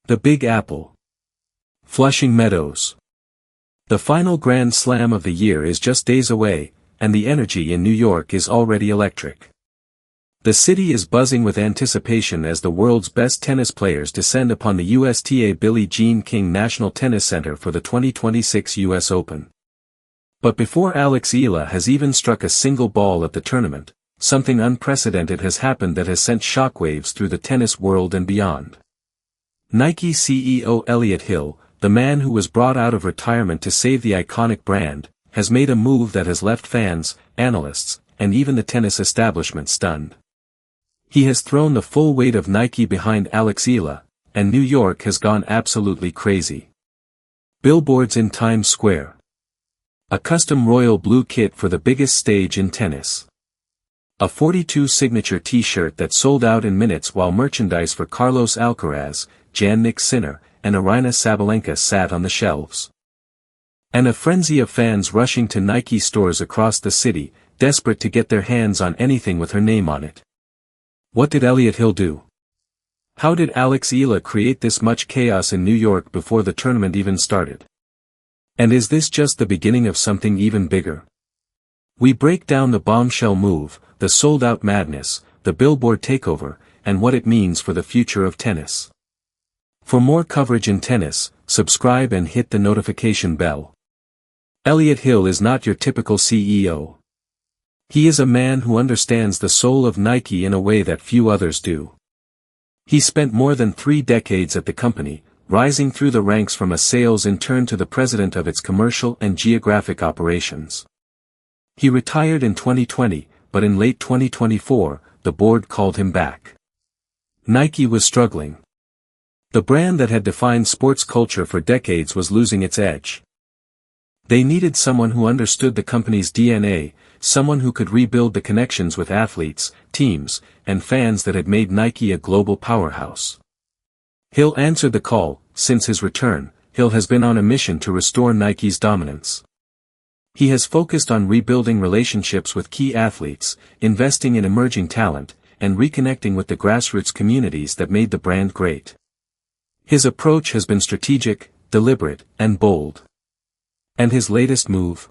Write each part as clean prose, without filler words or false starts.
The Big Apple. Flushing Meadows. The final Grand Slam of the year is just days away, and the energy in New York is already electric. The city is buzzing with anticipation as the world's best tennis players descend upon the USTA Billie Jean King National Tennis Center for the 2026 US Open. But before Eala has even struck a single ball at the tournament, something unprecedented has happened that has sent shockwaves through the tennis world and beyond. Nike CEO Elliott Hill, the man who was brought out of retirement to save the iconic brand, has made a move that has left fans, analysts, and even the tennis establishment stunned. He has thrown the full weight of Nike behind Eala, and New York has gone absolutely crazy. Billboards in Times Square. A custom royal blue kit for the biggest stage in tennis. A 42 signature t-shirt that sold out in minutes while merchandise for Carlos Alcaraz, Jannik Sinner, and Aryna Sabalenka sat on the shelves. And a frenzy of fans rushing to Nike stores across the city, desperate to get their hands on anything with her name on it. What did Elliott Hill do? How did Eala create this much chaos in New York before the tournament even started? And is this just the beginning of something even bigger? We break down the bombshell move, the sold-out madness, the billboard takeover, and what it means for the future of tennis. For more coverage in tennis, subscribe and hit the notification bell. Elliott Hill is not your typical CEO. He is a man who understands the soul of Nike in a way that few others do. He spent more than 3 decades at the company, rising through the ranks from a sales intern to the president of its commercial and geographic operations. He retired in 2020, but in late 2024, the board called him back. Nike was struggling. The brand that had defined sports culture for decades was losing its edge. They needed someone who understood the company's DNA, someone who could rebuild the connections with athletes, teams, and fans that had made Nike a global powerhouse. Hill answered the call. Since his return, Hill has been on a mission to restore Nike's dominance. He has focused on rebuilding relationships with key athletes, investing in emerging talent, and reconnecting with the grassroots communities that made the brand great. His approach has been strategic, deliberate, and bold. And his latest move?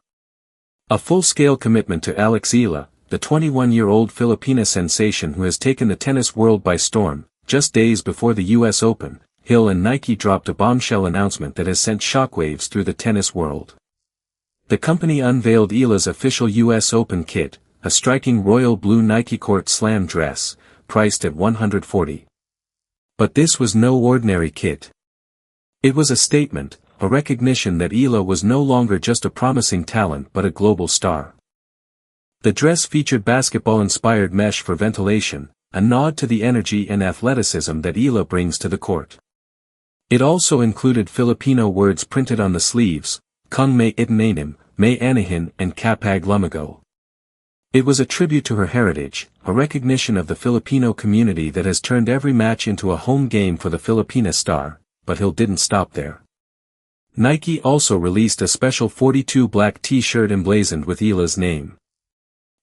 A full-scale commitment to Eala, the 21-year-old Filipina sensation who has taken the tennis world by storm. Just days before the US Open, Hill and Nike dropped a bombshell announcement that has sent shockwaves through the tennis world. The company unveiled Eala's official US Open kit, a striking royal blue Nike Court Slam dress, priced at $140. But this was no ordinary kit. It was a statement, a recognition that Eala was no longer just a promising talent but a global star. The dress featured basketball-inspired mesh for ventilation, a nod to the energy and athleticism that Eala brings to the court. It also included Filipino words printed on the sleeves, Kung May Itinanim, May Anahin and Kapag Lumago. It was a tribute to her heritage, a recognition of the Filipino community that has turned every match into a home game for the Filipina star, but Hill didn't stop there. Nike also released a special 42 black t-shirt emblazoned with Eala's name.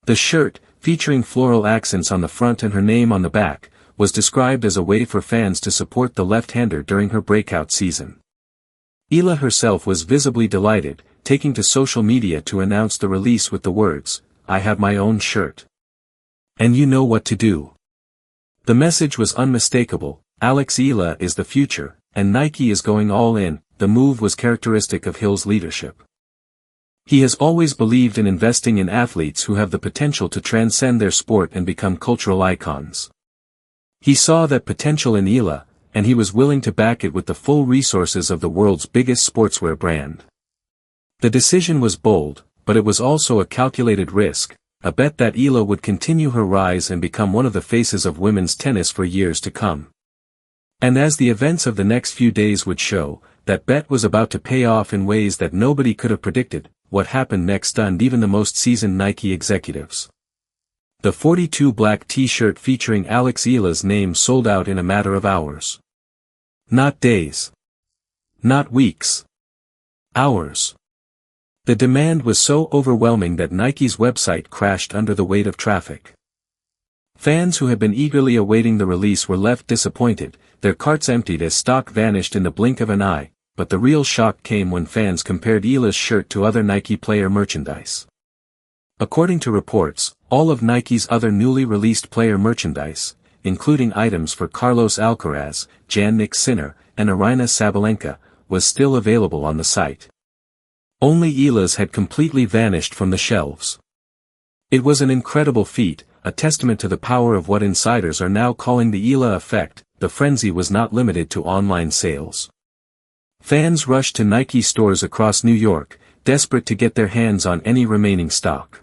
The shirt, featuring floral accents on the front and her name on the back, was described as a way for fans to support the left-hander during her breakout season. Eala herself was visibly delighted, taking to social media to announce the release with the words, "I have my own shirt. And you know what to do." The message was unmistakable, Eala is the future, and Nike is going all in. The move was characteristic of Hill's leadership. He has always believed in investing in athletes who have the potential to transcend their sport and become cultural icons. He saw that potential in Eala, and he was willing to back it with the full resources of the world's biggest sportswear brand. The decision was bold, but it was also a calculated risk, a bet that Eala would continue her rise and become one of the faces of women's tennis for years to come. And as the events of the next few days would show, that bet was about to pay off in ways that nobody could have predicted. What happened next stunned even the most seasoned Nike executives. The 42 black t-shirt featuring Eala's name sold out in a matter of hours. Not days. Not weeks. Hours. The demand was so overwhelming that Nike's website crashed under the weight of traffic. Fans who had been eagerly awaiting the release were left disappointed. their carts emptied as stock vanished in the blink of an eye, but the real shock came when fans compared Eala's shirt to other Nike player merchandise. According to reports, all of Nike's other newly released player merchandise, including items for Carlos Alcaraz, Jannik Sinner, and Aryna Sabalenka, was still available on the site. Only Eala's had completely vanished from the shelves. It was an incredible feat, a testament to the power of what insiders are now calling the Eala effect. The frenzy was not limited to online sales. Fans rushed to Nike stores across New York, desperate to get their hands on any remaining stock.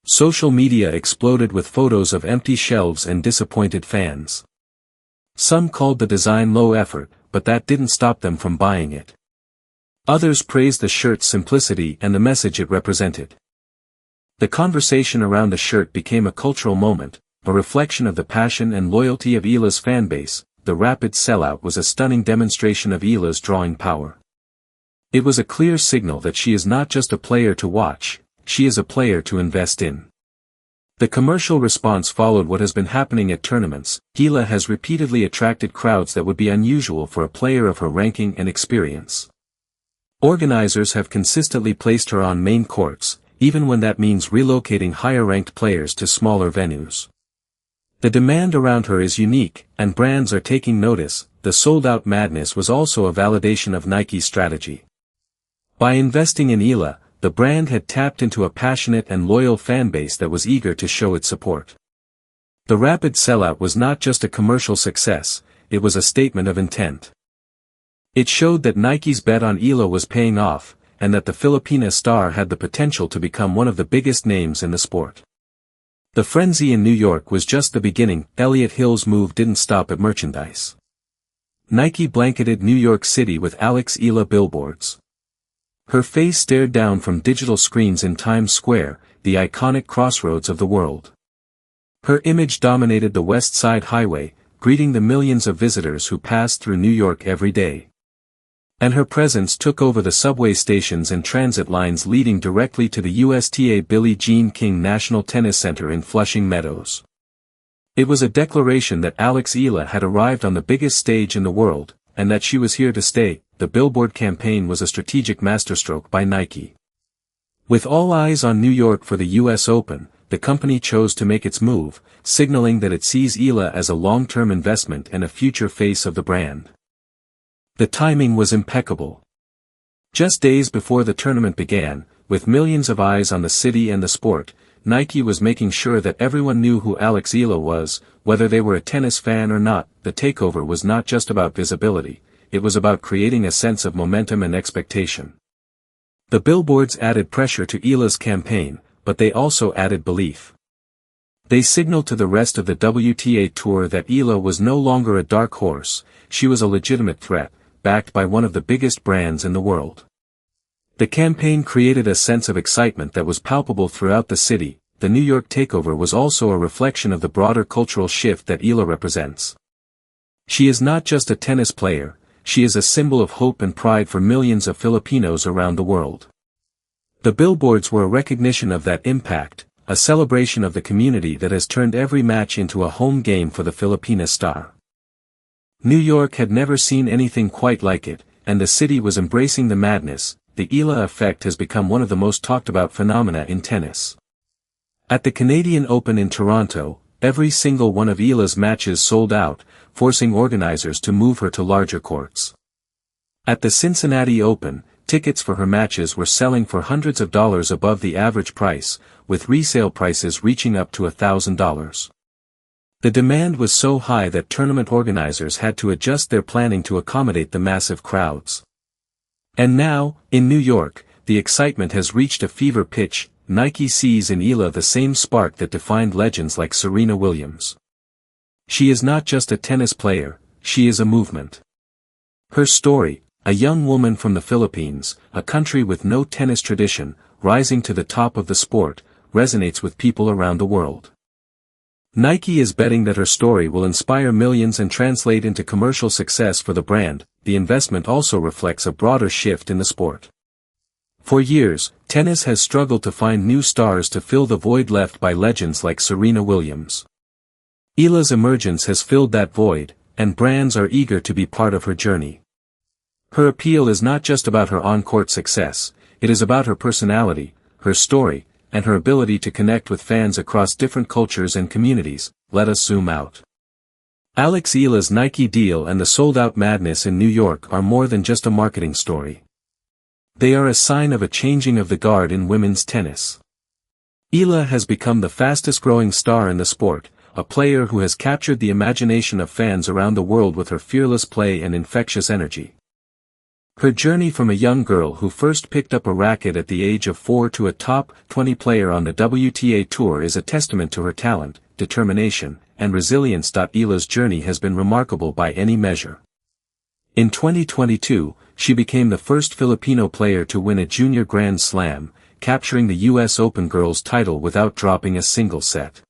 Social media exploded with photos of empty shelves and disappointed fans. Some called the design low effort, but that didn't stop them from buying it. Others praised the shirt's simplicity and the message it represented. The conversation around the shirt became a cultural moment, a reflection of the passion and loyalty of Eala's fanbase. The rapid sellout was a stunning demonstration of Eala's drawing power. It was a clear signal that she is not just a player to watch, she is a player to invest in. The commercial response followed what has been happening at tournaments. Eala has repeatedly attracted crowds that would be unusual for a player of her ranking and experience. Organizers have consistently placed her on main courts, even when that means relocating higher-ranked players to smaller venues. The demand around her is unique, and brands are taking notice. The sold-out madness was also a validation of Nike's strategy. By investing in Eala, the brand had tapped into a passionate and loyal fanbase that was eager to show its support. The rapid sellout was not just a commercial success, it was a statement of intent. It showed that Nike's bet on Eala was paying off, and that the Filipina star had the potential to become one of the biggest names in the sport. The frenzy in New York was just the beginning. Elliott Hill's move didn't stop at merchandise. Nike blanketed New York City with Eala billboards. Her face stared down from digital screens in Times Square, the iconic crossroads of the world. Her image dominated the West Side Highway, greeting the millions of visitors who passed through New York every day. And her presence took over the subway stations and transit lines leading directly to the USTA Billie Jean King National Tennis Center in Flushing Meadows. It was a declaration that Eala had arrived on the biggest stage in the world, and that she was here to stay. The billboard campaign was a strategic masterstroke by Nike. With all eyes on New York for the US Open, the company chose to make its move, signaling that it sees Eala as a long-term investment and a future face of the brand. The timing was impeccable. Just days before the tournament began, with millions of eyes on the city and the sport, Nike was making sure that everyone knew who Eala was, whether they were a tennis fan or not. The takeover was not just about visibility, it was about creating a sense of momentum and expectation. The billboards added pressure to Eala's campaign, but they also added belief. They signaled to the rest of the WTA Tour that Eala was no longer a dark horse, she was a legitimate threat, backed by one of the biggest brands in the world. The campaign created a sense of excitement that was palpable throughout the city. The New York takeover was also a reflection of the broader cultural shift that Eala represents. She is not just a tennis player, she is a symbol of hope and pride for millions of Filipinos around the world. The billboards were a recognition of that impact, a celebration of the community that has turned every match into a home game for the Filipina star. New York had never seen anything quite like it, and the city was embracing the madness. The Eala effect has become one of the most talked about phenomena in tennis. At the Canadian Open in Toronto, every single one of Eala's matches sold out, forcing organizers to move her to larger courts. At the Cincinnati Open, tickets for her matches were selling for hundreds of dollars above the average price, with resale prices reaching up to $1,000. The demand was so high that tournament organizers had to adjust their planning to accommodate the massive crowds. And now, in New York, the excitement has reached a fever pitch. Nike sees in Eala the same spark that defined legends like Serena Williams. She is not just a tennis player, she is a movement. Her story, a young woman from the Philippines, a country with no tennis tradition, rising to the top of the sport, resonates with people around the world. Nike is betting that her story will inspire millions and translate into commercial success for the brand. The investment also reflects a broader shift in the sport. For years, tennis has struggled to find new stars to fill the void left by legends like Serena Williams. Eala's emergence has filled that void, and brands are eager to be part of her journey. Her appeal is not just about her on-court success, it is about her personality, her story, and her ability to connect with fans across different cultures and communities. Let us zoom out. Alex Eala's Nike deal and the sold-out madness in New York are more than just a marketing story. They are a sign of a changing of the guard in women's tennis. Eala has become the fastest-growing star in the sport, a player who has captured the imagination of fans around the world with her fearless play and infectious energy. Her journey from a young girl who first picked up a racket at the age of 4 to a top 20 player on the WTA Tour is a testament to her talent, determination, and resilience. Eala's journey has been remarkable by any measure. In 2022, she became the first Filipino player to win a junior Grand Slam, capturing the US Open girls title without dropping a single set.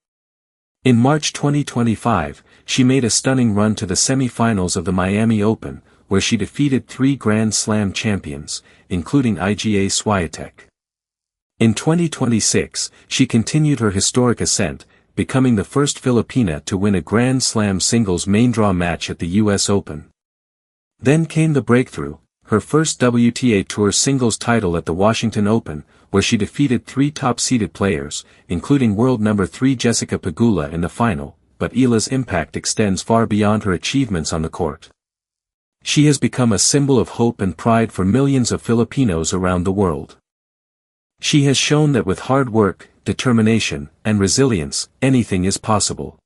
In March 2025, she made a stunning run to the semi-finals of the Miami Open, where she defeated 3 Grand Slam champions, including Iga Swiatek. In 2026, she continued her historic ascent, becoming the first Filipina to win a Grand Slam singles main draw match at the US Open. Then came the breakthrough, her first WTA Tour singles title at the Washington Open, where she defeated 3 top-seeded players, including world number 3 Jessica Pegula in the final, but Eala's impact extends far beyond her achievements on the court. She has become a symbol of hope and pride for millions of Filipinos around the world. She has shown that with hard work, determination, and resilience, anything is possible.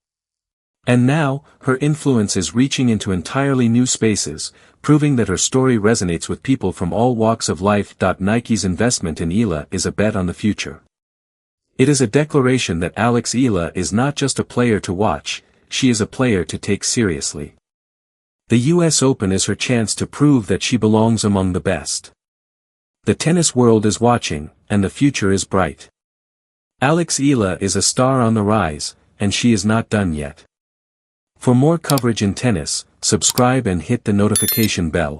And now, her influence is reaching into entirely new spaces, proving that her story resonates with people from all walks of life. Nike's investment in Eala is a bet on the future. It is a declaration that Alex Eala is not just a player to watch, she is a player to take seriously. The US Open is her chance to prove that she belongs among the best. The tennis world is watching, and the future is bright. Alex Eala is a star on the rise, and she is not done yet. For more coverage in tennis, subscribe and hit the notification bell.